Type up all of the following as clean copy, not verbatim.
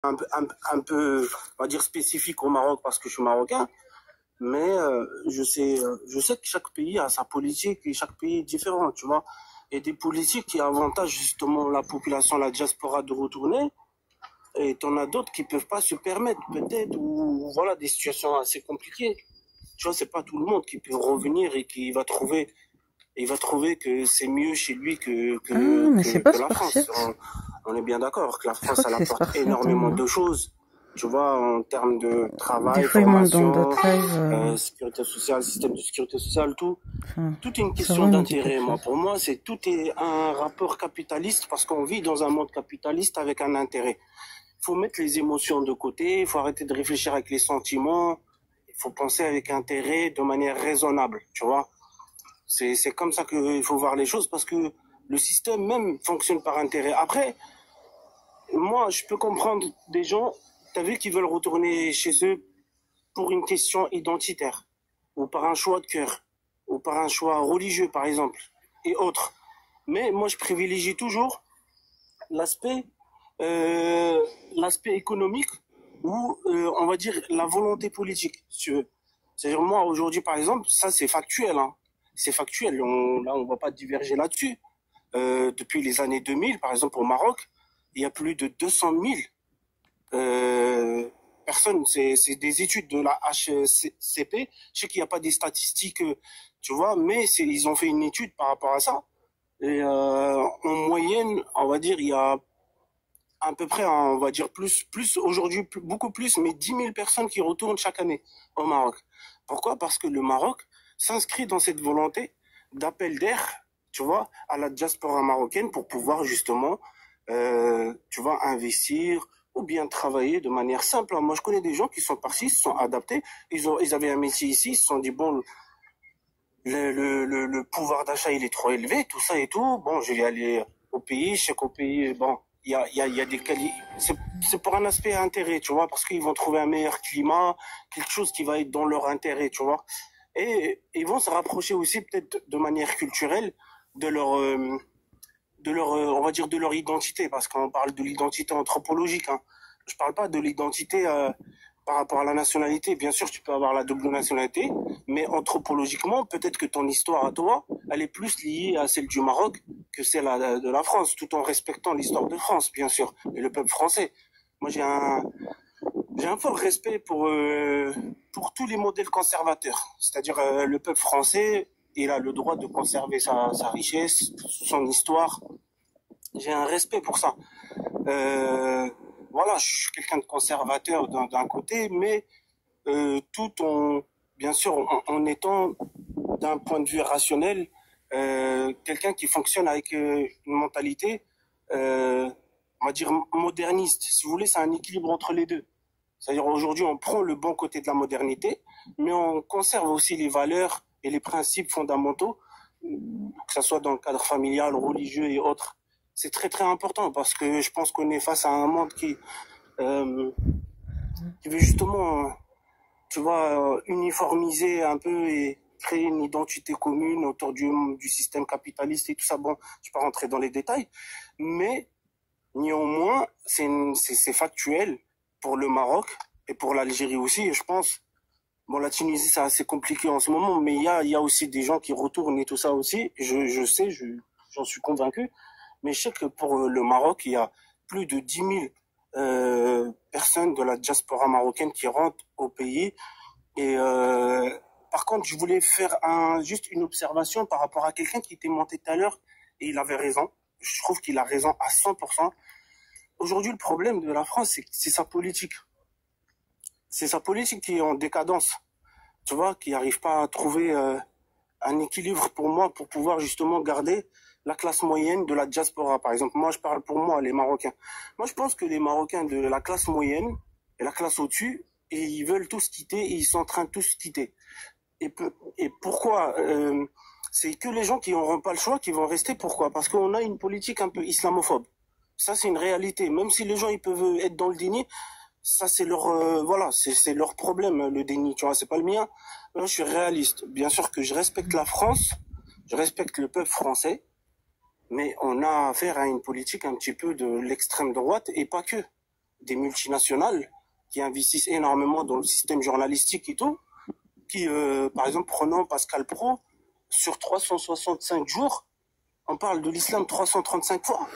un peu, on va dire, spécifique au Maroc parce que je suis marocain. Mais je sais que chaque pays a sa politique et chaque pays est différent, tu vois. Et des politiques qui avantagent justement la population, la diaspora de retourner. Et t'en as d'autres qui peuvent pas se permettre, peut-être, ou voilà, des situations assez compliquées. Tu vois, c'est pas tout le monde qui peut revenir et qui va trouver, il va trouver que c'est mieux chez lui Ah, mais c'est pas que la France. Spartiate. On est bien d'accord que la Je crois France, que elle c'est apporte Spartiate, hein, énormément moi. de choses. Tu vois, en termes de Des travail, fois, ils montent dans formation, d'autres lives. sécurité sociale, système de sécurité sociale, tout. Enfin, Tout est une ça question va, il me dit d'intérêt. quelque Moi, chose. pour moi, tout est un rapport capitaliste parce qu'on vit dans un monde capitaliste avec un intérêt. Il faut mettre les émotions de côté, il faut arrêter de réfléchir avec les sentiments, il faut penser avec intérêt de manière raisonnable, tu vois. C'est comme ça qu'il faut voir les choses parce que le système même fonctionne par intérêt. Après, moi, je peux comprendre des gens, t'as vu, qui veulent retourner chez eux pour une question identitaire, ou par un choix de cœur, ou par un choix religieux, par exemple, et autres. Mais moi, je privilégie toujours l'aspect l'aspect économique ou, on va dire, la volonté politique, si tu veux. C'est-à-dire, moi, aujourd'hui, par exemple, ça, c'est factuel. Hein. C'est factuel. Là, on ne va pas diverger là-dessus. Depuis les années 2000, par exemple, au Maroc, il y a plus de 200 000 personnes. C'est des études de la HCP. Je sais qu'il n'y a pas des statistiques, tu vois, mais ils ont fait une étude par rapport à ça. Et en moyenne, on va dire, il y a à peu près, on va dire plus aujourd'hui, beaucoup plus, mais 10 000 personnes qui retournent chaque année au Maroc. Pourquoi? Parce que le Maroc s'inscrit dans cette volonté d'appel d'air, tu vois, à la diaspora marocaine pour pouvoir justement, tu vois, investir ou bien travailler de manière simple. Moi, je connais des gens qui sont partis, se sont adaptés, ils avaient un métier ici, ils se sont dit, bon, le pouvoir d'achat, il est trop élevé, tout ça et tout. Bon, je vais aller au pays, je sais qu'au pays, bon, il y a des qualités. C'est pour un aspect intérêt, tu vois, parce qu'ils vont trouver un meilleur climat, quelque chose qui va être dans leur intérêt, tu vois. Et ils vont se rapprocher aussi, peut-être de manière culturelle, de on va dire, de leur identité, parce qu'on parle de l'identité anthropologique. Hein. Je parle pas de l'identité par rapport à la nationalité. Bien sûr, tu peux avoir la double nationalité, mais anthropologiquement, peut-être que ton histoire à toi, elle est plus liée à celle du Maroc que celle de la France, tout en respectant l'histoire de France, bien sûr, et le peuple français. Moi, j'ai un fort respect pour tous les modèles conservateurs. C'est-à-dire, le peuple français, il a le droit de conserver sa richesse, son histoire. J'ai un respect pour ça. Voilà, je suis quelqu'un de conservateur d'un côté, mais tout en, bien sûr, en étant d'un point de vue rationnel, quelqu'un qui fonctionne avec une mentalité, on va dire, moderniste. Si vous voulez, c'est un équilibre entre les deux. C'est-à-dire aujourd'hui, on prend le bon côté de la modernité, mais on conserve aussi les valeurs et les principes fondamentaux, que ce soit dans le cadre familial, religieux et autres. C'est très très important parce que je pense qu'on est face à un monde euh, qui veut justement, tu vois, uniformiser un peu et créer une identité commune autour du système capitaliste et tout ça. Bon, je ne vais pas rentrer dans les détails, mais néanmoins, c'est factuel pour le Maroc et pour l'Algérie aussi, et je pense. Bon, la Tunisie, c'est assez compliqué en ce moment, mais il y a aussi des gens qui retournent et tout ça aussi. Je sais, j'en suis convaincu. Mais je sais que pour le Maroc, il y a plus de 10 000 personnes de la diaspora marocaine qui rentrent au pays. Et par contre, je voulais faire juste une observation par rapport à quelqu'un qui était monté tout à l'heure, et il avait raison. Je trouve qu'il a raison à 100%. Aujourd'hui, le problème de la France, c'est sa politique. C'est sa politique qui est en décadence, tu vois, qui n'arrive pas à trouver un équilibre pour moi pour pouvoir justement garder la classe moyenne de la diaspora. Par exemple, moi, je parle pour moi, les Marocains. Moi, je pense que les Marocains de la classe moyenne et la classe au-dessus, ils veulent tous quitter et ils sont en train de tous quitter. Et, et pourquoi c'est que les gens qui n'auront pas le choix qui vont rester. Pourquoi? Parce qu'on a une politique un peu islamophobe. Ça, c'est une réalité. Même si les gens ils peuvent être dans le déni, ça c'est leur voilà, c'est leur problème le déni. Tu vois, c'est pas le mien. Moi, je suis réaliste. Bien sûr que je respecte la France, je respecte le peuple français, mais on a affaire à une politique un petit peu de l'extrême droite et pas que. des multinationales qui investissent énormément dans le système journalistique et tout, qui, par exemple, prenons Pascal Pro, sur 365 jours, on parle de l'islam 335 fois.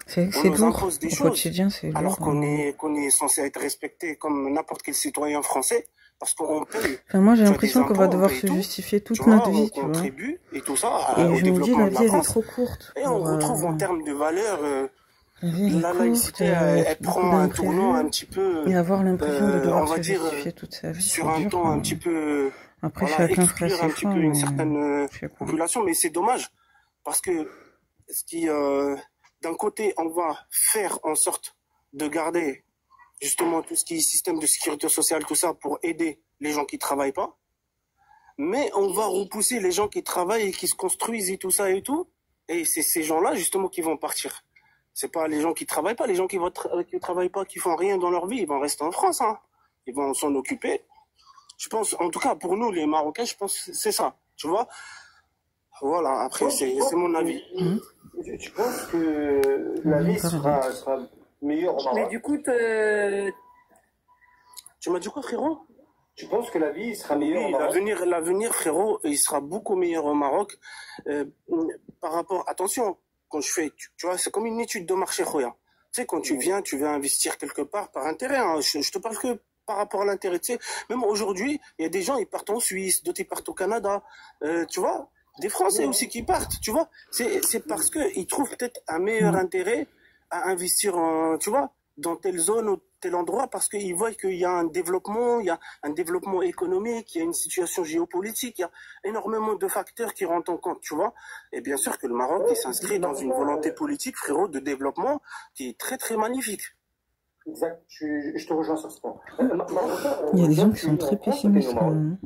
C'est On nous lourd. impose des Au choses, quotidien, c'est alors lourd. qu'on est censé être respecté comme n'importe quel citoyen français, parce qu'on paye. Enfin, moi, j'ai Tu vois, des l'impression qu'on va impôts, on devoir paye se tout. justifier Tu toute vois, notre on vie, tu vois. contribue et tout ça Et au je me dis, développement la de la vie, elle est France. trop courte. Et on Pour, retrouve en termes de valeurs, la vie, elle est la courte, laïcité, il y a elle beaucoup prend un tournant un d'imprévus. petit peu, Et avoir l'impression de on devoir va se dire, justifier toute sa vie, sur c'est un dur, ton quoi. un petit peu, Après, voilà, chacun fera exclure ses un petit choix, peu une mais certaine je sais pas. population, mais c'est dommage, parce que ce qui, d'un côté, on va faire en sorte de garder justement tout ce qui est système de sécurité sociale, tout ça, pour aider les gens qui travaillent pas, mais on va repousser les gens qui travaillent et qui se construisent et tout ça et tout, et c'est ces gens-là justement qui vont partir. C'est pas les gens qui travaillent pas, les gens qui travaillent pas, qui font rien dans leur vie, ils vont rester en France, hein. Ils vont s'en occuper. Je pense, en tout cas pour nous les Marocains, je pense que c'est ça, tu vois. Voilà, après c'est mon avis. Tu penses que la vie sera meilleure au Mais Maroc? du coup, Tu m'as dit quoi, frérot? Tu penses que la vie sera meilleure au Oui, Maroc? l'avenir, frérot, il sera beaucoup meilleur au Maroc. Euh, Par rapport, attention, quand je fais, tu vois, c'est comme une étude de marché, Khoya. Tu sais, quand tu viens investir quelque part par intérêt, hein, je te parle que par rapport à l'intérêt. Tu sais, même aujourd'hui, il y a des gens, ils partent en Suisse, d'autres, ils partent au Canada. Tu vois, des Français aussi qui partent, tu vois. C'est parce qu'ils trouvent peut-être un meilleur intérêt à investir, tu vois, dans telle zone ou tel endroit, parce qu'ils voient qu'il y a un développement, il y a un développement économique, il y a une situation géopolitique, il y a énormément de facteurs qui rentrent en compte, tu vois. Et bien sûr que le Maroc, il s'inscrit dans une volonté politique, frérot, de développement qui est très, très magnifique. Exact, je te rejoins sur ce point. Il y a des gens qui sont très pessimistes quand même.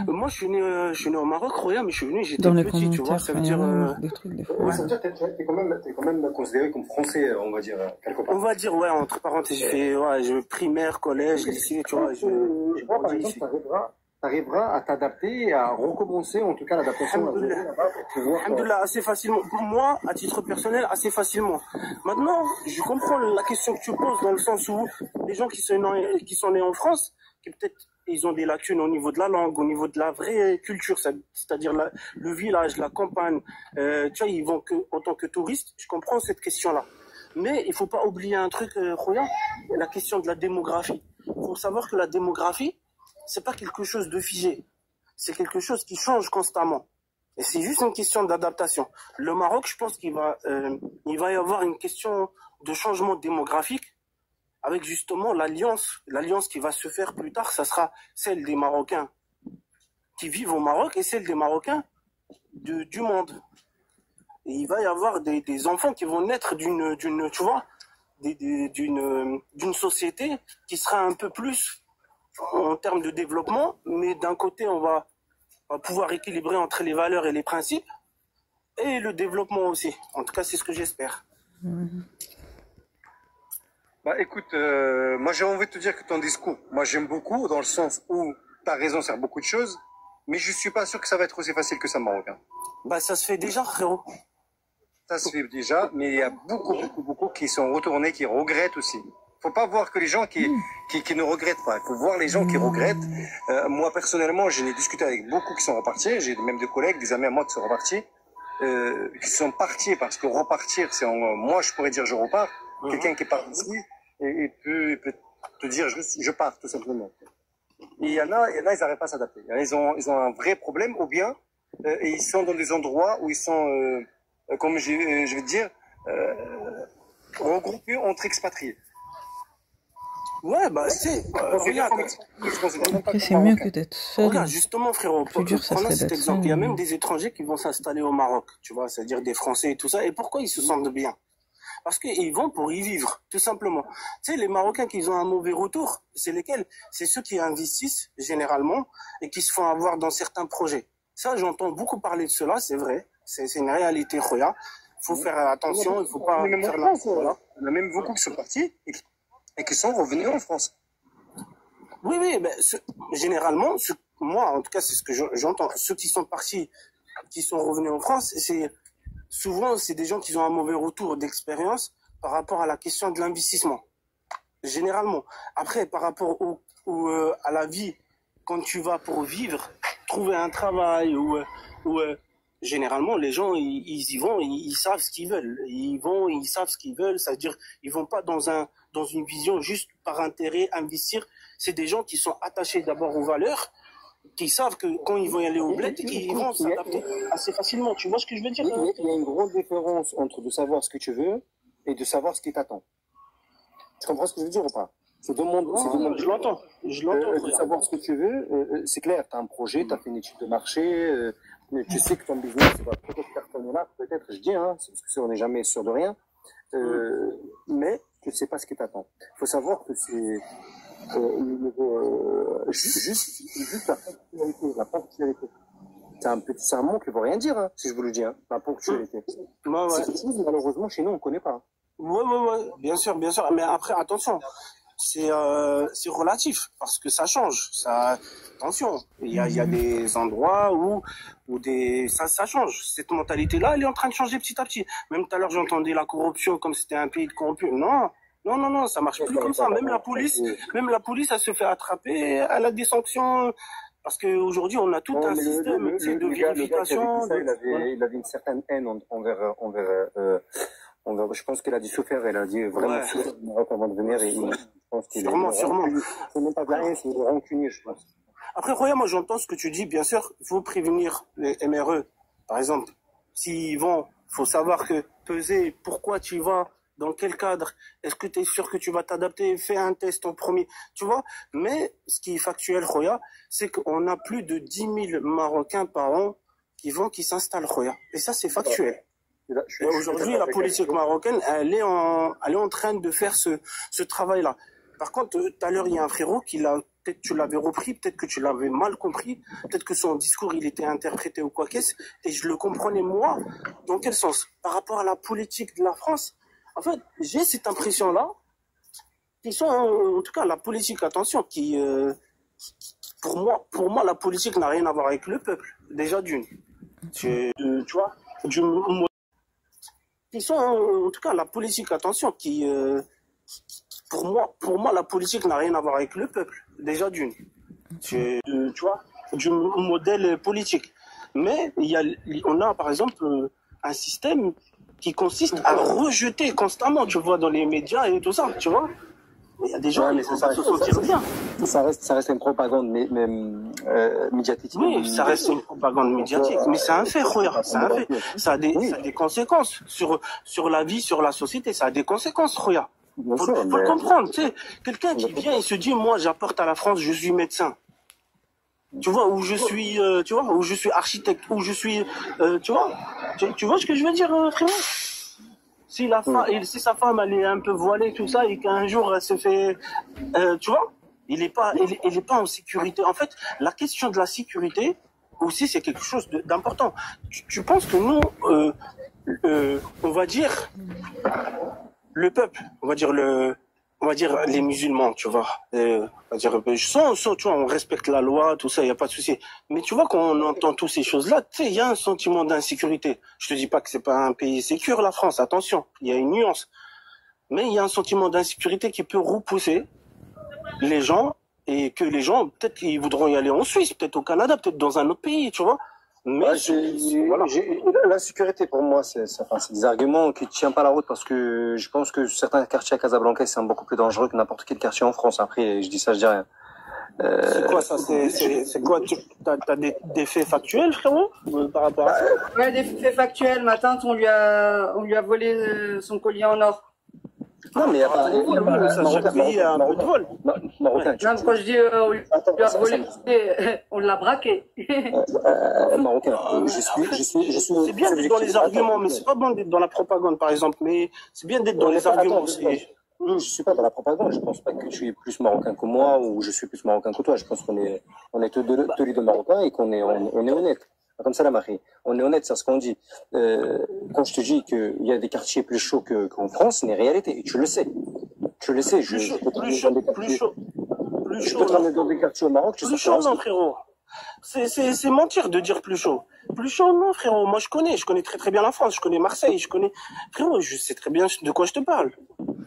Moi, je suis né au Maroc, Roya, mais je suis venu, j'étais Dans les petit, tu vois. commentaires, Ça enfin, veut il y en dire, a des trucs des fois. Ouais, ça veut dire que t'es quand même considéré comme français, on va dire, quelque part. on va dire, ouais, entre parenthèses, j'ai primaire, collège, lycée, tu vois. J'ai Moi, par grandi exemple, ici. t'arriveras à t'adapter, à recommencer, en tout cas, l'adaptation Alhamdoulilah. là-bas pour pouvoir. Alhamdoulilah, assez facilement. Moi, à titre personnel, assez facilement. Maintenant, je comprends la question que tu poses dans le sens où les gens qui sont nés en France, qui peut-être ils ont des lacunes au niveau de la langue, au niveau de la vraie culture, c'est-à-dire le village, la campagne. Tu vois, ils vont en tant que touristes. Je comprends cette question-là. Mais il faut pas oublier un truc, Khoya, la question de la démographie. Il faut savoir que la démographie, c'est pas quelque chose de figé. C'est quelque chose qui change constamment. Et c'est juste une question d'adaptation. Le Maroc, je pense il va y avoir une question de changement démographique avec justement l'alliance qui va se faire plus tard, ça sera celle des Marocains qui vivent au Maroc et celle des Marocains du monde. Et il va y avoir des enfants qui vont naître tu vois, d'une société qui sera un peu plus en termes de développement, mais d'un côté, on va pouvoir équilibrer entre les valeurs et les principes et le développement aussi. En tout cas, c'est ce que j'espère. Bah écoute, moi j'ai envie de te dire que ton discours, moi j'aime beaucoup dans le sens où t'as raison sur beaucoup de choses, mais je suis pas sûr que ça va être aussi facile que ça, Marocain. Bah ça se fait déjà, frérot. Ça se fait déjà, mais il y a beaucoup qui sont retournés, qui regrettent aussi. Faut pas voir que les gens qui ne regrettent pas. Il faut voir les gens qui regrettent. Moi personnellement, j'en ai discuté avec beaucoup qui sont repartis. J'ai même des collègues, des amis à moi qui sont repartis, qui sont partis parce que repartir, c'est moi je pourrais dire je repars. Quelqu'un qui est parti ici et peut te dire je pars tout simplement. Et il y en a, ils n'arrivent pas à s'adapter. Ils ont un vrai problème, ou bien et ils sont dans des endroits où ils sont, comme je vais te dire, regroupés entre expatriés. Ouais, bah c'est. Regarde, Après, c'est mieux que d'être seul. regarde, justement, frérot, Plus dur, ça prenons serait cet d'être exemple. seul, Il y a mais- même des étrangers qui vont s'installer au Maroc, tu vois, c'est-à-dire des Français et tout ça. Et pourquoi ils se sentent bien? Parce qu'ils vont pour y vivre, tout simplement. Tu sais, les Marocains qui ont un mauvais retour, c'est lesquels? C'est ceux qui investissent, généralement, et qui se font avoir dans certains projets. Ça, j'entends beaucoup parler de cela, c'est vrai. C'est une réalité, Khoya. Il faut faire attention, il faut pas Même en faire France, voilà. il y en a même beaucoup qui sont partis et qui sont revenus en France. Oui, mais généralement, moi, en tout cas, c'est ce que j'entends. Ceux qui sont partis, qui sont revenus en France, souvent, c'est des gens qui ont un mauvais retour d'expérience par rapport à la question de l'investissement. Généralement. Après, par rapport à la vie, quand tu vas pour vivre, trouver un travail généralement les gens ils y vont, ils savent ce qu'ils veulent. Ils vont, ils savent ce qu'ils veulent. C'est-à-dire ils vont pas dans une vision juste par intérêt investir. C'est des gens qui sont attachés d'abord aux valeurs, qui savent que quand ils vont y aller au bled, ils vont s'adapter assez facilement. Tu vois ce que je veux dire? Il y a une grande différence entre de savoir ce que tu veux et de savoir ce qui t'attend. Tu comprends ce que je veux dire ou pas? Je l'entends. De savoir ce que tu veux, c'est clair, tu as un projet, tu as fait une étude de marché, tu sais que ton business va peut-être cartonner là, peut-être, je dis, hein, parce que on n'est jamais sûr de rien, mais tu ne sais pas ce qui t'attend. Il faut savoir que c'est juste la ponctualité. C'est un mot qui ne veut rien dire, hein, si je vous le dis, hein, la ponctualité. C'est quelque chose, malheureusement, chez nous, on ne connaît pas. Ouais, bien sûr. Mais après, attention, c'est relatif parce que ça change. Attention, il y a des endroits où ça change. Cette mentalité-là, elle est en train de changer petit à petit. Même tout à l'heure, j'entendais la corruption comme c'était un pays de corrompus. Non, ça marche plus comme ça. Même la police, elle se fait attraper, elle a des sanctions. Parce qu'aujourd'hui, on a tout un système de vérification. Il avait une certaine haine envers je pense qu'elle a dû souffrir, elle a dû vraiment souffrir au Maroc avant de venir. Et je pense qu'il sûrement. C'est même pas de la haine, c'est rancunier, je pense. Après, Roya, moi j'entends ce que tu dis, bien sûr, il faut prévenir les MRE. Par exemple, s'ils vont, il faut savoir que peser, pourquoi tu y vas, dans quel cadre, est-ce que tu es sûr que tu vas t'adapter, fais un test en premier, tu vois. Mais ce qui est factuel, Roya, c'est qu'on a plus de 10 000 Marocains par an qui s'installent, Roya. Et ça, c'est factuel. Aujourd'hui, la politique marocaine, elle est en train de faire ce travail-là. Par contre, tout à l'heure, il y a un frérot peut-être tu l'avais repris, peut-être que tu l'avais mal compris, peut-être que son discours, il était interprété ou quoi qu'est-ce, et je le comprenais moi. Dans quel sens? Par rapport à la politique de la France, en fait, j'ai cette impression-là, qu'ils sont, en tout cas, la politique, attention, pour moi, la politique n'a rien à voir avec le peuple, déjà d'une. Tu vois, en tout cas, la politique, attention, pour moi, la politique n'a rien à voir avec le peuple, déjà d'une. Tu vois, du modèle politique. Mais on a, par exemple, un système qui consiste à rejeter constamment, tu vois, dans les médias et tout ça, tu vois. Il y a des gens qui vont pas se sentir bien. Ça reste une propagande médiatique. Oui, ça reste une propagande médiatique, mais c'est un fait, regarde, c'est un fait. Ça a des conséquences sur la vie, sur la société, ça a des conséquences, regarde. Faut le comprendre, tu sais. Quelqu'un qui vient et se dit, moi, j'apporte à la France, je suis médecin. Tu vois, où je suis, architecte, où je suis, tu vois ce que je veux dire, frérot? Si sa femme, elle est un peu voilée, tout ça, et qu'un jour, elle se fait, tu vois, il est pas en sécurité. En fait, la question de la sécurité, aussi, c'est quelque chose d'important. Tu penses que nous, on va dire, le peuple, on va dire les musulmans, tu vois. On va dire, tu vois, on respecte la loi, tout ça, il n'y a pas de souci. Mais tu vois, quand on entend toutes ces choses-là, tu sais, il y a un sentiment d'insécurité. Je te dis pas que c'est pas un pays sécure, la France, attention, il y a une nuance. Mais il y a un sentiment d'insécurité qui peut repousser les gens, et que les gens, peut-être qu'ils voudront y aller en Suisse, peut-être au Canada, peut-être dans un autre pays, tu vois. Mais la sécurité, pour moi, c'est des arguments qui ne tiennent pas la route parce que je pense que certains quartiers à Casablanca, c'est beaucoup plus dangereux que n'importe quel quartier en France. Après, je dis ça, je dis rien. C'est quoi ça? C'est quoi? T'as des faits factuels, frérot, par rapport à ça? Ouais, des faits factuels. Ma tante, on lui a volé son collier en or. Non, mais chaque pays a un peu de vol. Marocain. Non, quand je dis on lui a volé, on l'a braqué. Marocain. C'est bien d'être dans les arguments, mais c'est pas bon d'être dans la propagande, par exemple. Mais c'est bien d'être dans les arguments aussi. Je suis pas dans la propagande. Je pense pas que tu es plus marocain que moi ou je suis plus marocain que toi. Je pense qu'on est tous les deux marocains et qu'on est honnête. Comme ça, la Marie. On est honnête, c'est ce qu'on dit. Quand je te dis qu'il y a des quartiers plus chauds qu'en France, c'est une réalité. Et tu le sais. Plus chaud. Je peux te ramener dans des quartiers au Maroc. Plus chaud, non, frérot. C'est mentir de dire plus chaud. Plus chaud, non, frérot. Moi, je connais très bien la France. Je connais Marseille. Frérot, je sais très bien de quoi je te parle.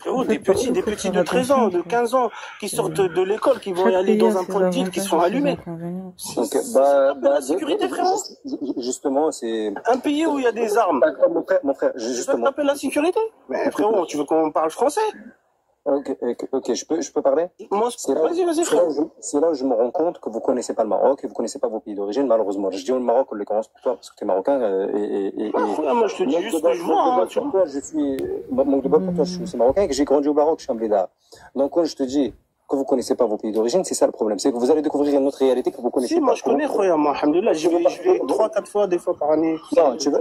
Frérot, des petits de 13 ans, de 15 ans, qui sortent de l'école, qui vont aller dans un point de deal, qui sont allumés. Donc, la sécurité, frérot. Justement, c'est... Un pays où il y a des armes. Mon frère, Tu justement. t'appelles la sécurité? Mais frérot, tu veux qu'on parle français? Ok, je peux parler? Moi, vas-y, frérot. C'est là où je me rends compte que vous connaissez pas le Maroc et vous connaissez pas vos pays d'origine, malheureusement. Je dis au Maroc, on le commence pour toi parce que tu es marocain Moi, je te dis juste que je vois, hein, tu vois. Manque de bol pour toi, je suis marocain et que j'ai grandi au Maroc, je suis un blédard. Donc, quand je te dis que vous connaissez pas vos pays d'origine, c'est ça le problème. C'est que vous allez découvrir une autre réalité que vous connaissez pas. Si, moi, je connais, moi, alhamdoulilah, je vais 3-4 fois, des fois par année. Non, tu vas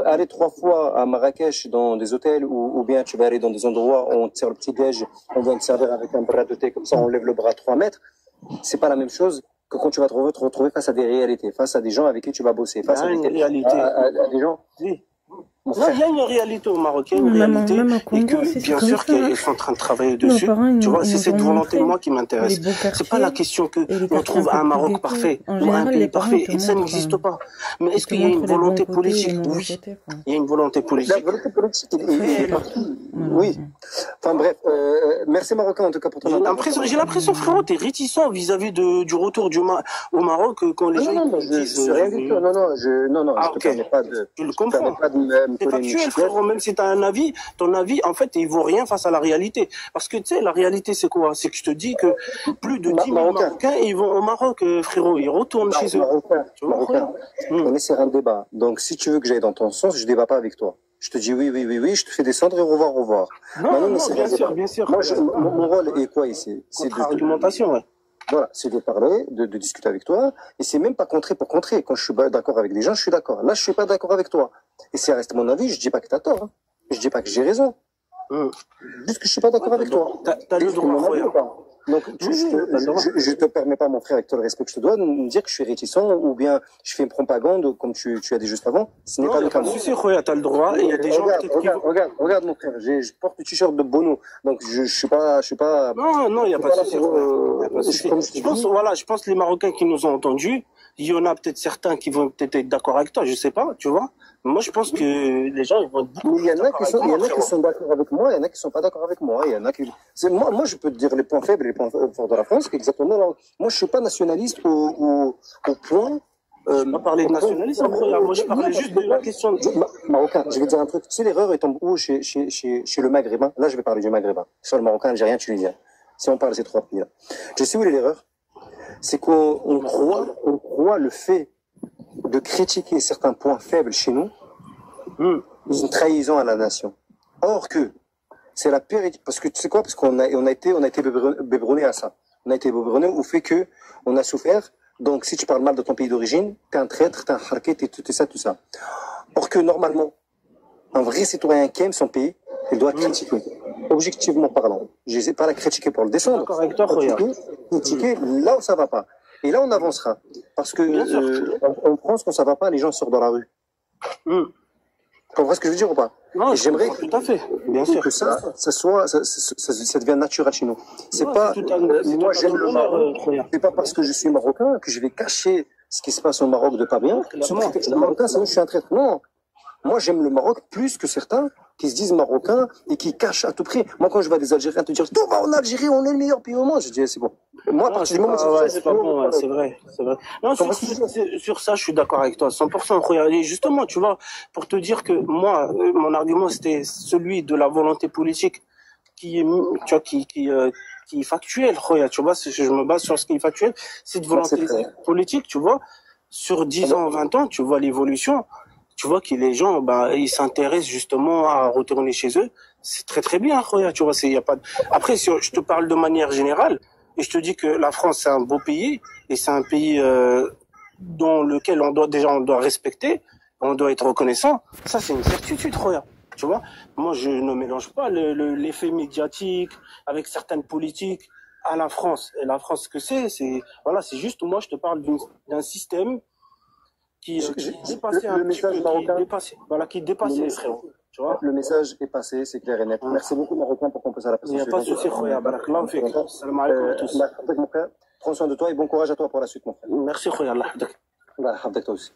aller 3 fois à Marrakech dans des hôtels ou bien tu vas aller dans des endroits où on te sert le petit déj, on vient te servir avec un bras de thé, comme ça on lève le bras 3 mètres. C'est pas la même chose que quand tu vas te retrouver face à des réalités, face à des gens avec qui tu vas bosser, face à des gens. Oui. Non, il y a une réalité au Maroc, il y a une réalité, et que bien sûr qu'ils sont en train de travailler dessus. Tu vois, c'est cette volonté, moi, qui m'intéresse. C'est pas la question que on trouve un Maroc parfait ou un pays parfait, et ça n'existe pas. Mais est-ce qu'il y a une volonté politique? Oui, il y a une volonté politique. La volonté politique, elle est partout. Oui. Enfin bref, merci Marocain en tout cas pour ton intervention. J'ai l'impression, frérot, t'es réticent vis-à-vis du retour au Maroc quand les gens disent rien du tout. Non, je te permets pas de. Je le comprends. C'est factuel, frérot, même si t'as un avis, ton avis, en fait, il vaut rien face à la réalité. Parce que, tu sais, la réalité, c'est quoi? C'est que je te dis que plus de 10 000 Marocains, ils vont au Maroc, frérot, ils retournent chez eux. Marocain, on est sur un débat. Donc, si tu veux que j'aille dans ton sens, je débat pas avec toi. Je te dis oui, je te fais descendre et au revoir. Non, bien sûr. Moi, mon rôle est quoi ici? C'est de argumentation, ouais. Voilà, c'est de parler, de discuter avec toi, et c'est même pas contrer pour contrer. Quand je suis d'accord avec des gens, je suis d'accord. Là, je suis pas d'accord avec toi. Et si ça reste mon avis, je dis pas que t'as tort, hein. Je dis pas que j'ai raison. Juste que je suis pas d'accord avec toi. T'as le droit, frère. Donc, je te permets pas, mon frère, avec tout le respect que je te dois, de me dire que je suis réticent ou bien je fais une propagande, comme tu as dit juste avant. Ce n'est pas le cas. Non, tu sais, t'as le droit, et il y a des gens qui... Regarde, mon frère, je porte le t-shirt de Bono, donc je suis pas... Non, il n'y a pas de souci. Je pense que les Marocains qui nous ont entendus, il y en a peut-être certains qui vont peut-être être d'accord avec toi, je sais pas, tu vois. Moi, je pense que les gens, ils vont être beaucoup. Il y en a qui sont d'accord avec moi, il y en a qui sont pas d'accord avec moi, il y en a qui... Moi, je peux te dire les points faibles et les points forts de la France, exactement. Moi, je suis pas nationaliste au point... Je ne pas parler de nationalisme, moi je parlais juste de la question... Marocain, je vais te dire un truc. Tu sais, l'erreur est en haut chez le Maghrébin. Là, je vais parler du Maghrébin. Sur le Marocain, Algérien, Tunisien. Si on parle de ces 3 pays-là. Je sais où est l'erreur. C'est qu'on croit le fait de critiquer certains points faibles chez nous, une trahison à la nation. Or que c'est la pire, parce que tu sais quoi, parce qu'on a été biberonné à ça. On a été biberonné au fait que on a souffert. Donc, si tu parles mal de ton pays d'origine, t'es un traître, t'es un harké, t'es tout ça. Or que normalement, un vrai citoyen qui aime son pays, il doit critiquer. Objectivement parlant. Je n'ai pas la critiquer pour le descendre. Critiquer là où ça va pas. Et là, on avancera. Parce que en France, quand ça va pas, les gens sortent dans la rue. Tu comprends ce que je veux dire ou pas? Non, j'aimerais tout à fait, bien sûr, que ça devienne naturel chez nous. C'est pas, moi j'aime le Maroc. C'est pas parce que je suis marocain que je vais cacher ce qui se passe au Maroc de pas bien. Le Marocain, c'est moi, je suis un traître. Non. Moi, j'aime le Maroc plus que certains qui se disent marocains et qui cachent à tout prix. Moi, quand je vois des Algériens te dire, tout va en Algérie, on est le meilleur pays au monde, je dis, c'est bon. Moi, c'est pas bon, c'est vrai. Non, sur ça, je suis d'accord avec toi, 100%. Regarde, justement, tu vois, pour te dire que moi, mon argument, c'était celui de la volonté politique qui est factuelle, regarde, tu vois, je me base sur ce qui est factuel, cette volonté politique, tu vois, sur 10 ans, 20 ans, tu vois l'évolution. Tu vois que les gens, ils s'intéressent justement à retourner chez eux. C'est très très bien, regarde, tu vois. Y a pas. Après, si je te parle de manière générale, et je te dis que la France c'est un beau pays et c'est un pays dans lequel on doit respecter, on doit être reconnaissant. Ça, c'est une certitude, regarde. Tu vois. Moi, je ne mélange pas l'effet médiatique avec certaines politiques à la France. Et la France, ce que c'est juste. Moi, je te parle d'un système qui dépassait un petit peu, qui dépassait, frérot. Tu vois? Le message est passé, c'est clair et net. Merci beaucoup, Marocain, pour qu'on puisse à la personne. Il n'y a pas de souci, Khoya. Barakallahu fik. Salam alaikum à tous. Prends soin de toi et bon courage à toi pour la suite, mon frère. Merci, Khoya, Allah yahfadek. Allah yahfadek toi aussi.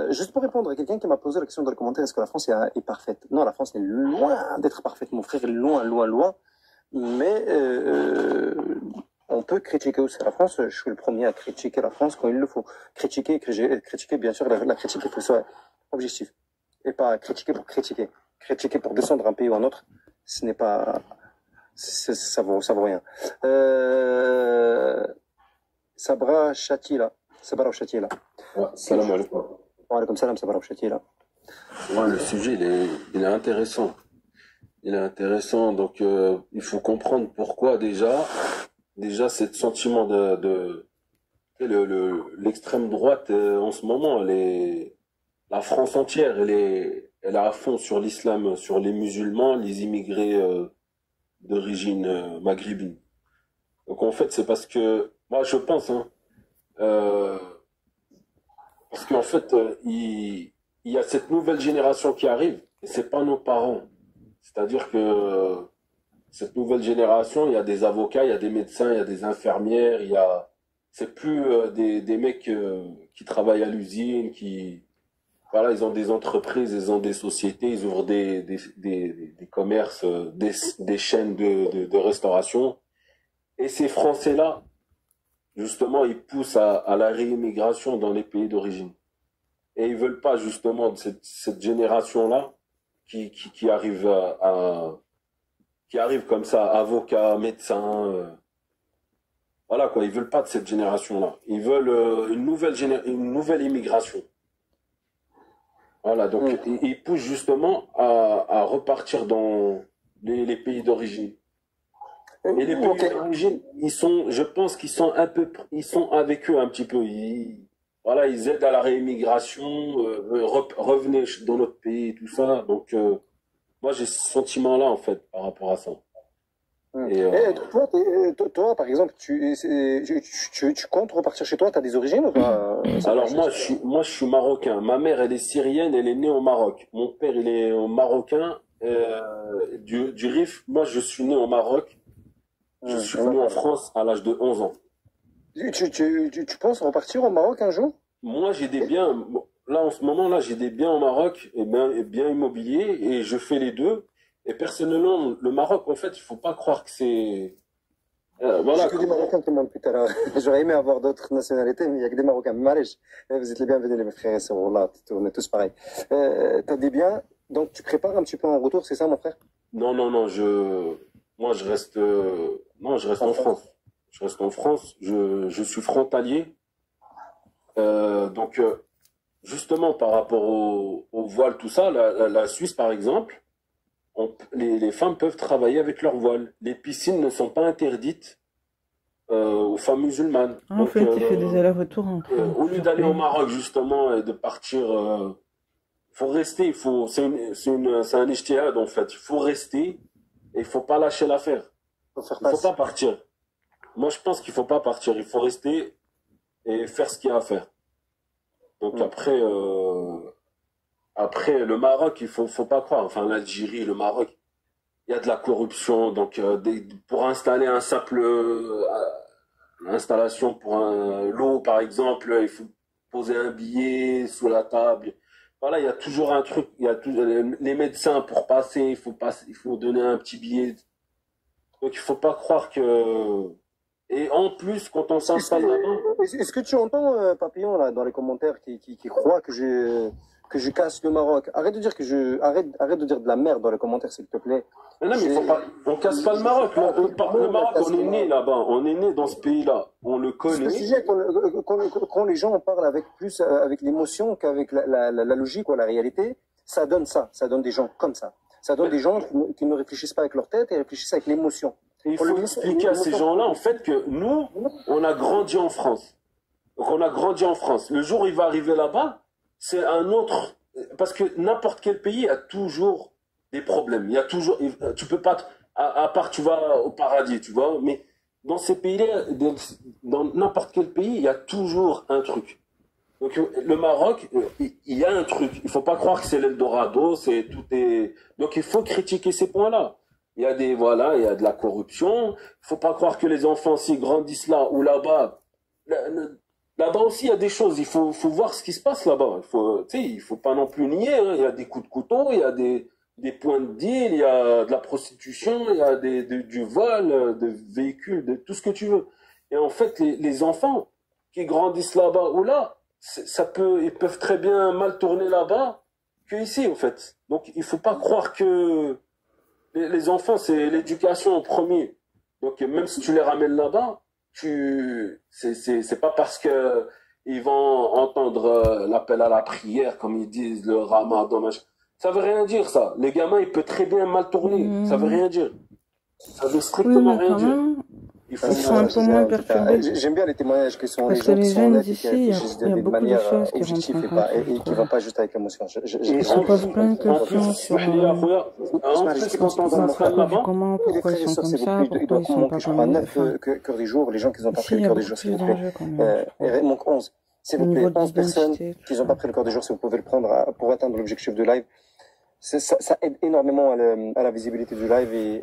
Juste pour répondre à quelqu'un qui m'a posé la question dans le commentaire, est-ce que la France est parfaite? Non, la France est loin d'être parfaite, mon frère, loin, loin, loin. Mais on peut critiquer aussi la France. Je suis le premier à critiquer la France quand il le faut. Critiquer, bien sûr, la critique, il faut que ce soit objectif. Et pas critiquer pour critiquer. Critiquer pour descendre un pays ou un autre, ce n'est pas... ça vaut rien. Sabra Chatila. Sabra Chatila. Ouais, salam alaikum. Wa alaikum salam, Sabra Chatila. Ouais, le sujet, il est intéressant. Il est intéressant, donc il faut comprendre pourquoi déjà ce sentiment l'extrême droite en ce moment, la France entière, elle est à fond sur l'islam, sur les musulmans, les immigrés d'origine maghrébine. Donc en fait, c'est parce que moi je pense, hein, parce qu'en fait il y a cette nouvelle génération qui arrive, et c'est pas nos parents. C'est-à-dire que cette nouvelle génération, il y a des avocats, il y a des médecins, il y a des infirmières, c'est plus des mecs qui travaillent à l'usine, voilà, ils ont des entreprises, ils ont des sociétés, ils ouvrent des commerces, des chaînes de restauration. Et ces Français-là, justement, ils poussent à la réimmigration dans les pays d'origine. Et ils veulent pas, justement, de cette génération-là, qui arrive qui arrive comme ça, avocat, médecin, voilà quoi, ils veulent pas de cette génération-là. Ils veulent une nouvelle immigration. Voilà, donc ils poussent justement à repartir dans les pays d'origine. Et les pays d'origine, je pense qu'ils sont ils sont avec eux un petit peu. Voilà, ils aident à la réimmigration, revenez dans notre pays, tout ça. Donc, moi, j'ai ce sentiment-là, en fait, par rapport à ça. Et, toi, par exemple, tu comptes repartir chez toi? Tu as des origines ou pas? Alors, moi, je suis marocain. Ma mère, elle est syrienne, elle est née au Maroc. Mon père, il est marocain, du Rif. Moi, je suis né au Maroc. Je suis venu en France à l'âge de 11 ans. Tu penses repartir au Maroc un jour? Moi, j'ai des biens. Là, en ce moment, là, j'ai des biens au Maroc, et biens immobiliers, et je fais les deux. Et personnellement, le Maroc, en fait, il faut pas croire que c'est... voilà. J'ai que des Marocains qui m'ont putain. J'aurais aimé avoir d'autres nationalités, mais il y a que des Marocains. Malèche. Vous êtes les bienvenus, les frères et sœurs. Là, on est tous pareils. T'as des biens, donc tu prépares un petit peu en retour, c'est ça, mon frère? Non, moi, je reste en France. Je reste en France. Je suis frontalier. Donc, justement, par rapport au voile, tout ça, la Suisse, par exemple, les femmes peuvent travailler avec leur voile. Les piscines ne sont pas interdites aux femmes musulmanes. En fait, il fait des allers-retours entre... au lieu d'aller au Maroc, justement, et de partir... faut rester, c'est un ijtihad, en fait. Il faut rester et il faut pas lâcher l'affaire. Il faut pas partir. Moi, je pense qu'il faut pas partir. Il faut rester et faire ce qu'il y a à faire. Donc après, le Maroc, il faut pas croire. Enfin, l'Algérie, le Maroc, il y a de la corruption. Donc, pour installer un simple installation pour l'eau, par exemple, il faut poser un billet sous la table. Voilà, il y a toujours un truc. Il y a les médecins pour passer, il faut donner un petit billet. Donc, il faut pas croire que... Et en plus, quand on s'installe là-bas... Est-ce que tu entends, Papillon, là, dans les commentaires, qui croit que je casse le Maroc? Arrête de dire arrête de dire de la merde dans les commentaires, s'il te plaît. Mais non, mais faut pas, on casse pas le Maroc. Le Maroc, on est né là-bas. On est né dans ce pays-là. On le connaît. Le sujet, quand les gens en parlent avec plus, avec l'émotion qu'avec la logique ou la réalité, ça donne ça. Ça donne des gens comme ça. Ça donne des gens qui ne réfléchissent pas avec leur tête et réfléchissent avec l'émotion. Il faut expliquer à ces gens-là, en fait, que nous, on a grandi en France. Donc, on a grandi en France. Le jour où il va arriver là-bas, c'est un autre... Parce que n'importe quel pays a toujours des problèmes. Il y a toujours... Tu peux pas... À part, tu vas au paradis, tu vois. Mais dans ces pays-là, dans n'importe quel pays, il y a toujours un truc. Donc, le Maroc, il y a un truc. Il faut pas croire que c'est l'Eldorado, donc il faut critiquer ces points-là. Il y a des, voilà, il y a de la corruption. Il faut pas croire que les enfants, s'ils grandissent là ou là-bas, là-bas aussi, il y a des choses. Il faut voir ce qui se passe là-bas. Tu sais, il faut pas non plus nier, hein. Il y a des coups de couteau, il y a des points de deal, il y a de la prostitution, il y a du vol, de véhicules, de tout ce que tu veux. Et en fait, les enfants qui grandissent là-bas ou là, ils peuvent très bien mal tourner là-bas que ici, en fait. Donc, il faut pas croire que les enfants, c'est l'éducation en premier. Donc, même si tu les ramènes là-bas, c'est pas parce que ils vont entendre l'appel à la prière, comme ils disent, le ramadan, machin. Ça veut rien dire, ça. Les gamins, ils peuvent très bien mal tourner. Ça veut rien dire. Ça veut Oui, strictement mais rien quand dire. même, Il faut... ils sont un peu moins perturbés. J'aime bien les témoignages qui sont Parce les que gens qui les sont jeunes honnêtes et qui d'ici, il y a réfléchissent il y a de beaucoup de manière choses qui objective rentrent et, en pas, compte, je et qui ne vont trouve. pas juste avec l'émotion. Ils se posent plein de En plus, questions sur en plus, quand on s'installe pourquoi, là-bas, comment, les pourquoi frères ils et sont sœurs, comme s'il vous ça, plaît, il pourquoi doit ils sont manquer, pas je comme crois, nous. 9 Enfin, cœurs du jour, les gens qui n'ont pas ici, pris il le y a cœur du beaucoup jour, s'il plus vous plaît. d'enjeux quand même, je trouve. Il manque 11. S'il Au vous plaît, niveau de 11 personnes l'identité, tout qui n'ont ça. pas pris le cœur du jour, si vous pouvez le prendre pour atteindre l'objectif du live. Ça aide énormément à la visibilité du live et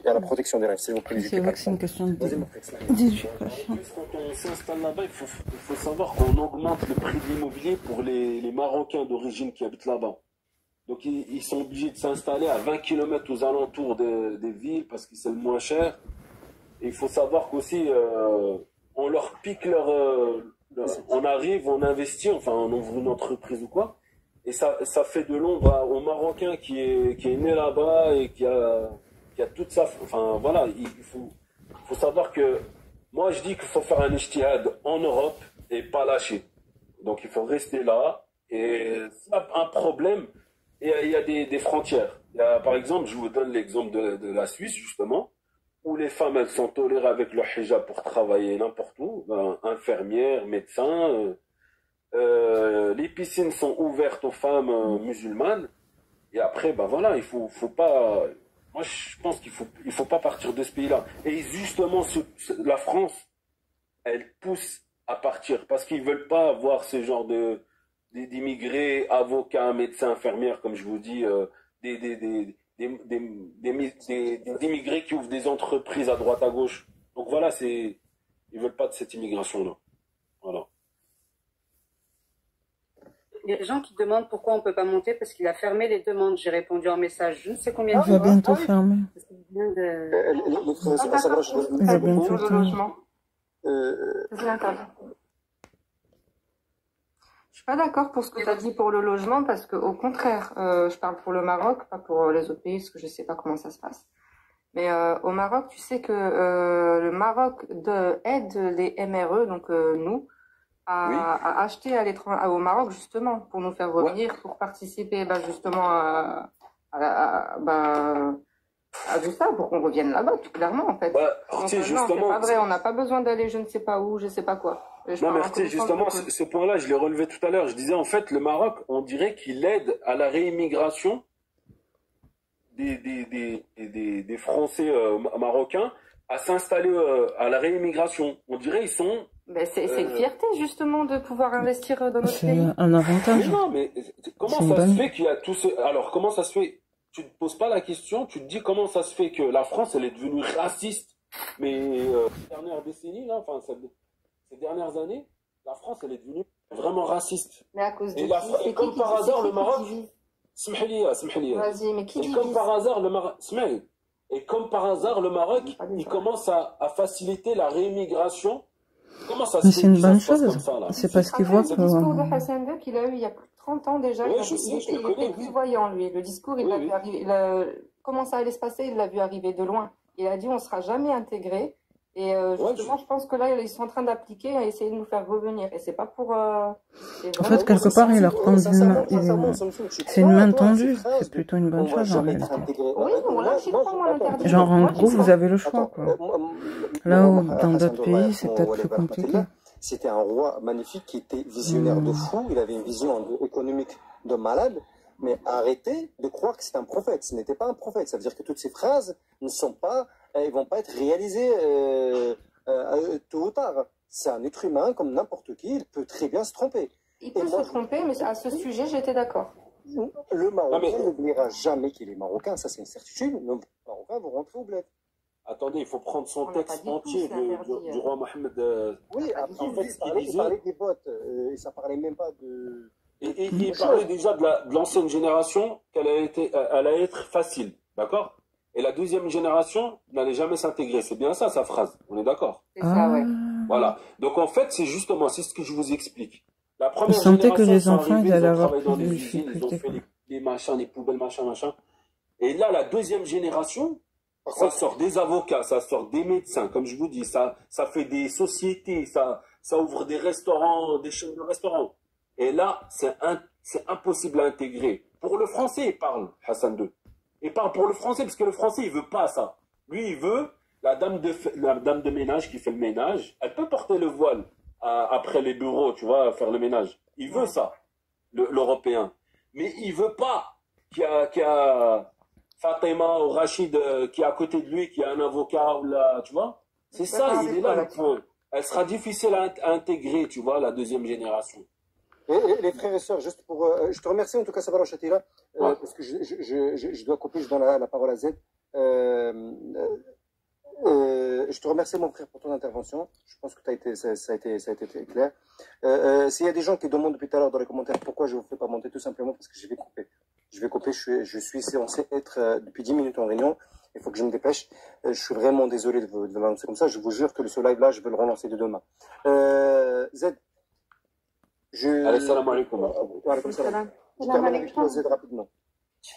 à la protection des lives. S'il vous plaît, C'est n'hésitez vrai pas. que c'est une question Deuxième réflexe. d'éducation. En plus, quand on s'installe là-bas, il faut savoir qu'on augmente le prix de l'immobilier pour les Marocains d'origine qui habitent là-bas. Donc, ils sont obligés de s'installer à 20 km aux alentours des villes parce que c'est le moins cher. Et il faut savoir qu'aussi, on leur pique on arrive, on investit, enfin, on ouvre une entreprise ou quoi. Et ça fait de l'ombre au Marocain qui est né là-bas et qui a toute sa... Enfin, voilà, il faut savoir que... Moi, je dis qu'il faut faire un ijtihad en Europe et pas lâcher. Donc, il faut rester là. Et ça a un problème. Et il y a des frontières. Par exemple, je vous donne l'exemple de la Suisse, justement, où les femmes, elles sont tolérées avec le hijab pour travailler n'importe où. Infirmières, médecins... les piscines sont ouvertes aux femmes musulmanes et après ben voilà il faut pas moi je pense qu'il faut pas partir de ce pays-là et justement la France elle pousse à partir parce qu'ils veulent pas voir ce genre d'immigrés avocats médecins infirmières comme je vous dis des immigrés qui ouvrent des entreprises à droite à gauche donc voilà ils veulent pas de cette immigration là voilà. Il y a des gens qui demandent pourquoi on ne peut pas monter parce qu'il a fermé les demandes. J'ai répondu en message je ne sais combien Il de va fois. bientôt fermer. Parce qu'il vient de... Il va bientôt le fermer. logement. C'est interdit. Je suis pas d'accord pour ce que tu as dit pour le logement parce que au contraire, je parle pour le Maroc, pas pour les autres pays parce que je sais pas comment ça se passe. Mais au Maroc, tu sais que le Maroc aide les MRE, donc nous, à acheter au Maroc justement pour nous faire revenir, pour participer justement à tout ça, pour qu'on revienne là-bas, tout clairement en fait. Donc, justement, c'est pas vrai, on n'a pas besoin d'aller je ne sais pas où, je sais pas quoi. Non, mais justement, ce point-là, je l'ai relevé tout à l'heure. Je disais, en fait, le Maroc, on dirait qu'il aide à la réimmigration des Français marocains à s'installer à la réimmigration. On dirait ils sont... c'est une fierté, justement, de pouvoir investir dans notre pays. C'est un avantage. Mais non, mais comment ça se fait qu'il y a tout ce... Alors, comment ça se fait? Tu ne te poses pas la question, tu te dis comment ça se fait que la France, elle est devenue raciste. Mais ces dernières décennies, là, enfin, ces dernières années, la France, elle est devenue vraiment raciste. Mais à cause de et comme par hasard, le Maroc... Vas-y, mais qui divise? Comme par hasard, le Maroc... Et comme par hasard, le Maroc, il commence à faciliter la réimmigration. Comment ça se Mais fait c'est une que ça bonne se passe chose. comme ça, là? C'est parce qu'ils voient Le que... discours de Hassan II qu'il a eu il y a plus de 30 ans déjà, Oui, il je sais, je le était connais, oui. voyant lui. Le discours, il Oui, l'a oui. vu arriver, comment ça allait se passer, il l'a vu arriver de loin. Il a dit on ne sera jamais intégré. Et justement, je pense que là, ils sont en train d'appliquer à essayer de nous faire revenir. Et c'est pas pour... En fait, quelque part, il leur prend c'est une main tendue. C'est plutôt une bonne chose, en réalité. Oui, voilà, j'y crois, moi, l'interdit. Genre, en gros, vous avez le choix, quoi. Là où, dans d'autres pays, c'est peut-être plus compliqué. C'était un roi magnifique qui était visionnaire de fou. Il avait une vision économique de malade. Mais arrêtez de croire que c'est un prophète. Ce n'était pas un prophète. Ça veut dire que toutes ces phrases ne sont pas, elles vont pas être réalisées tôt ou tard. C'est un être humain comme n'importe qui. Il peut très bien se tromper. Il peut se tromper, mais à ce sujet, j'étais d'accord. Le Non, mais Marocain n'oubliera jamais qu'il est Marocain, ça c'est une certitude. Les Marocains vont rentrer au bled. attendez, il faut prendre son On n'a pas texte dit tout, entier c'est interdit. du roi Mohamed. Oui, Pas en dit fait, tout. il parlait des votes, et ça parlait même pas de Il autre parlait chose. déjà de l'ancienne génération, elle allait être facile, d'accord? Et la deuxième génération n'allait jamais s'intégrer. C'est bien ça, sa phrase. On est d'accord? C'est ça, ouais. Voilà. Donc en fait, c'est ce que je vous explique. La Je première sentais que génération, les ils sont enfants, arrivés, ils allaient ils ont avoir travaillé dans plus de les usines, ils ont difficultés, fait quoi. les machins, les poubelles, machin. Et là, la deuxième génération, Par ça contre, sort des avocats, ça sort des médecins, comme je vous dis, ça fait des sociétés, ça ouvre des restaurants, des chaînes de restaurants. Et là, c'est impossible à intégrer. Pour le français, il parle, Hassan II. Il parle pour le français, parce que le français, il veut pas ça. Lui, il veut la dame de ménage qui fait le ménage. Elle peut porter le voile après les bureaux, tu vois, faire le ménage. Il veut ça, l'Européen. Mais il veut pas qu'il y a Fatima ou Rachid qui est à côté de lui, qui a un avocat, ou là, tu vois. C'est ça, il est là le point. Elle sera difficile à intégrer, tu vois, la deuxième génération. et les frères et sœurs, juste pour, je te remercie en tout cas, Sabara Chatira, parce que je dois couper, je donne la parole à Z. Je te remercie mon frère pour ton intervention. Je pense que ça a été clair. S'il y a des gens qui demandent depuis tout à l'heure dans les commentaires pourquoi je ne vous fais pas monter, tout simplement parce que je vais couper. Je suis censé être depuis 10 minutes en réunion. Il faut que je me dépêche. Je suis vraiment désolé de vous l'annoncer comme ça. Je vous jure que ce live-là, je vais le relancer dès demain. Z, Allez, salam alaikum. Wa alaikum salam. Je termine avec toi, Z, rapidement.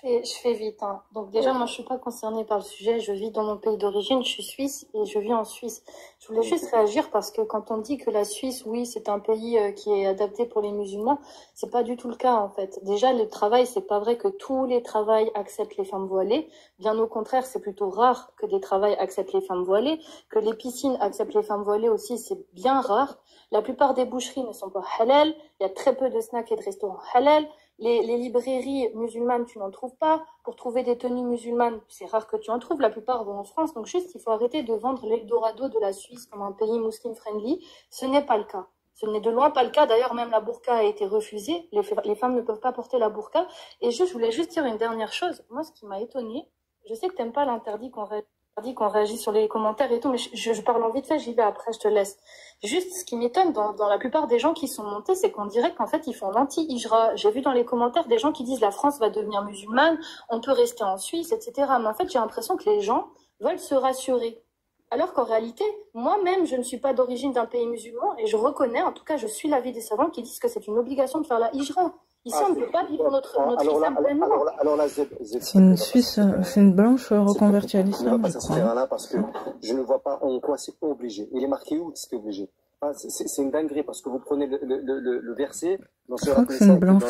Je fais vite. Hein. Donc déjà, moi, je suis pas concernée par le sujet. Je vis dans mon pays d'origine. Je suis suisse et je vis en Suisse. Je voulais juste réagir parce que quand on dit que la Suisse, oui, c'est un pays qui est adapté pour les musulmans, c'est pas du tout le cas en fait. Déjà, le travail, c'est pas vrai que tous les travails acceptent les femmes voilées. Bien au contraire, c'est plutôt rare que des travails acceptent les femmes voilées. Que les piscines acceptent les femmes voilées aussi, c'est bien rare. La plupart des boucheries ne sont pas halal. Il y a très peu de snacks et de restaurants halal. Les librairies musulmanes, tu n'en trouves pas. Pour trouver des tenues musulmanes, c'est rare que tu en trouves. La plupart vont en France. Donc juste, il faut arrêter de vendre l'Eldorado de la Suisse comme un pays muslim friendly. Ce n'est pas le cas. Ce n'est de loin pas le cas. D'ailleurs, même la burqa a été refusée. Les femmes ne peuvent pas porter la burqa. Et je voulais juste dire une dernière chose. Moi, ce qui m'a étonnée, je sais que t'aimes pas l'interdit qu'on réagit sur les commentaires et tout, mais je parle en vite fait, j'y vais après, je te laisse. Juste, ce qui m'étonne dans la plupart des gens qui sont montés, c'est qu'on dirait qu'en fait, ils font l'anti-hijra. J'ai vu dans les commentaires des gens qui disent la France va devenir musulmane, on peut rester en Suisse, etc. Mais en fait, j'ai l'impression que les gens veulent se rassurer. Alors qu'en réalité, moi-même, je ne suis pas d'origine d'un pays musulman et je reconnais, en tout cas, je suis l'avis des savants qui disent que c'est une obligation de faire la hijra. Ici, on ne peut pas vivre notre islam pleinement. Alors là, C'est une Suisse, c'est une blanche reconvertie à l'islam. On ne va pas s'inspirer là parce que je ne vois pas en quoi c'est obligé. Il est marqué où c'est obligé. C'est une dinguerie parce que vous prenez le verset dans Je crois que c'est une blanche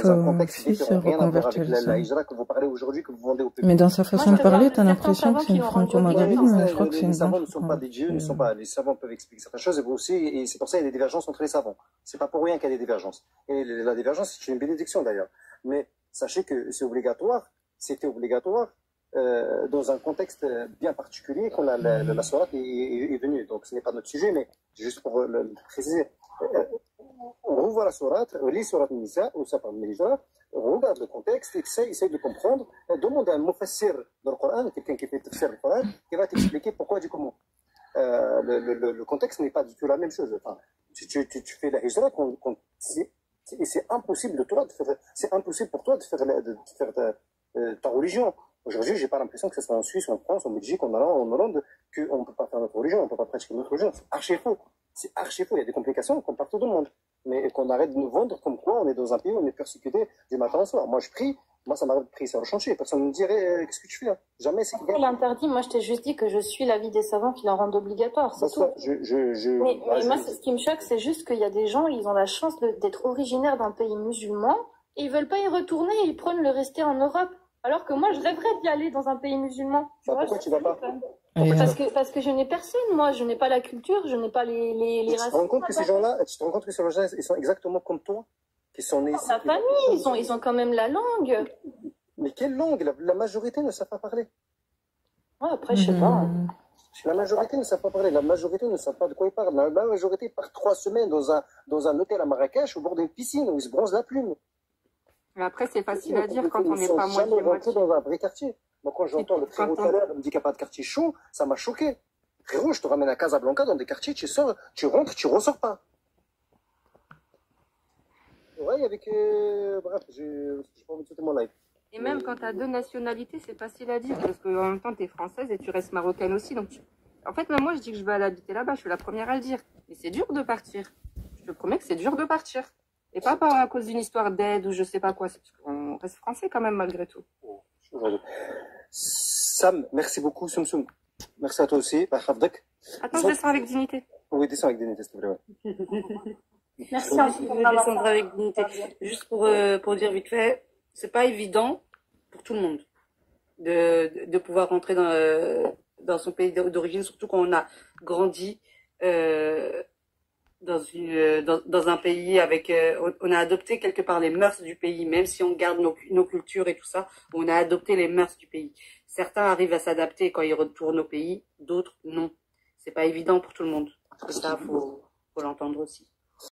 suisse reconvertie à la l'islam. hijra que vous parlez aujourd'hui, que vous vendez au public. Mais dans sa façon de parler, t'as l'impression que c'est une franco-maghrébine, mais je crois que c'est une Les savants blanche. ne sont pas des dieux, les savants peuvent expliquer certaines choses, et vous aussi, et c'est pour ça qu'il y a des divergences entre les savants. C'est pas pour rien qu'il y a des divergences. Et la divergence, c'est une bénédiction d'ailleurs. Mais sachez que c'est obligatoire, c'était obligatoire, dans un contexte bien particulier quand la sourate est venue. Donc ce n'est pas notre sujet, mais juste pour le préciser. On revoit la sourate, lit sourate Nisa, ou ça parle de l'Hijra, on regarde le contexte, essaye de comprendre, demande à un mufassir dans le Coran, quelqu'un qui fait tafsir le Coran, qui va t'expliquer pourquoi du comment. Le contexte n'est pas du tout la même chose. Enfin, tu fais la Hijra, et c'est impossible c'est impossible pour toi de faire ta religion. Aujourd'hui, j'ai pas l'impression que ce soit en Suisse, en France, en Belgique, en Hollande, qu'on ne peut pas faire notre religion, on ne peut pas pratiquer notre religion. C'est archi faux. C'est archi faux. Il y a des complications comme partout dans le monde. Mais qu'on arrête de nous vendre comme quoi on est dans un pays où on est persécuté du matin au soir. Moi, je prie. Moi, ça m'arrête de prier sur le chantier. Personne ne me dirait qu'est-ce que tu fais là. Jamais c'est Après l'interdit, moi je t'ai juste dit que je suis l'avis des savants qui la rendent obligatoire, c'est tout. Mais moi, ce qui me choque, c'est juste qu'il y a des gens, ils ont la chance d'être originaires d'un pays musulman et ils veulent pas y retourner et ils prônent le rester en Europe. Alors que moi, je rêverais d'y aller dans un pays musulman. Pourquoi tu vas pas? Parce que je n'ai personne, moi. Je n'ai pas la culture, je n'ai pas les racines. Tu te rends compte que ces gens-là, ils sont exactement comme toi, qui sont nés ici. La famille, ils ont quand même la langue. Mais quelle langue? La majorité ne savent pas parler. Ouais, après, je sais pas. La majorité ne savent pas parler. La majorité ne savent pas de quoi ils parlent. La majorité part 3 semaines dans un hôtel à Marrakech au bord d'une piscine où ils se bronzent la plume. Mais après, c'est facile à dire quand on n'est pas jamais rentré moitié-moitié. dans un vrai quartier. Moi, quand j'entends le frérot tout à l'heure me dit qu'il n'y a pas de quartier chaud, ça m'a choqué. Frérot, je te ramène à Casablanca dans des quartiers, tu sors, tu rentres, tu ressors pas. Ouais, avec... bref, j'ai pas envie de sauter mon live. Et même quand tu as deux nationalités, c'est facile à dire parce qu'en même temps, tu es française et tu restes marocaine aussi. Donc en fait, même moi, je dis que je veux aller habiter là-bas, je suis la première à le dire. Mais c'est dur de partir. Je te promets que c'est dur de partir. Et pas à cause d'une histoire d'aide ou je sais pas quoi. C'est parce qu'on reste français quand même malgré tout. Sam, merci beaucoup, Soum Soum. Merci à toi aussi. Attends, je descends avec dignité. Oui, descends avec dignité, s'il te plaît. Merci. Je vais descendre avec dignité. Juste pour dire vite fait, c'est pas évident pour tout le monde de pouvoir rentrer dans son pays d'origine, surtout quand on a grandi dans un pays avec... on a adopté quelque part les mœurs du pays, même si on garde nos cultures et tout ça, on a adopté les mœurs du pays. Certains arrivent à s'adapter quand ils retournent au pays, d'autres non. C'est pas évident pour tout le monde. Et ça, faut l'entendre aussi.